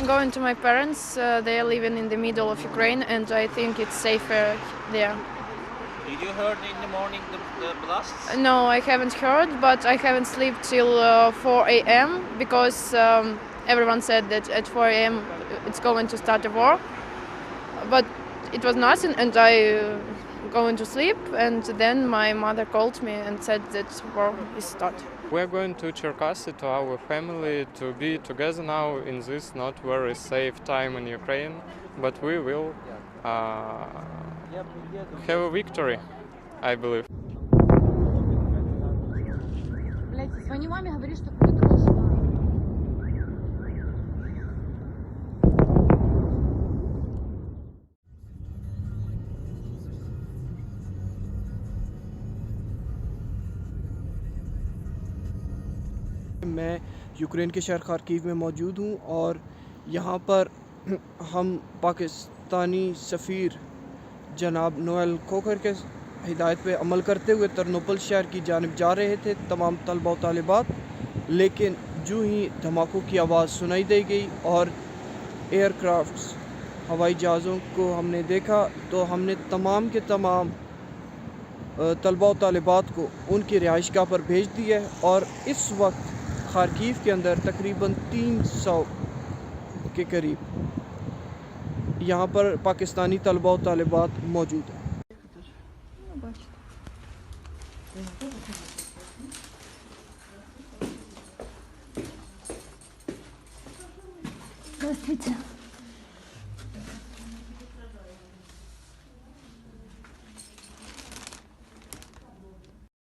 going to my parents. They are living in the middle of Ukraine, and I think it's safer there. Did you heard in the morning the blasts? No, I haven't heard, but I haven't slept till 4 a.m. because everyone said that at 4 a.m. it's going to start a war. But it was nothing, and I going to sleep, and then my mother called me and said that war is started. We're going to Cherkasy to our family to be together now in this not very safe time in Ukraine, but we will have a victory, I believe. Звони маме, говори, что подошла. मैं Ukraine के शहर Kharkiv में मौजूद हूँ और यहाँ पर हम पाकिस्तानी सफ़ीर जनाब नोएल खोखर के हिदायत पे अमल करते हुए तरनोपल शहर की जानिब जा रहे थे तमाम तलबा व तालिबात, लेकिन जो ही धमाकों की आवाज़ सुनाई दे गई और एयरक्राफ्ट्स हवाई जहाज़ों को हमने देखा तो हमने तमाम के तमाम तलबा व तालिबात को उनकी रिहाइशगाह पर भेज दिया है और इस वक्त खार्किव के अंदर तकरीबन 300 के करीब यहाँ पर पाकिस्तानी तलबा व तालिबात मौजूद हैं। Здравствуйте.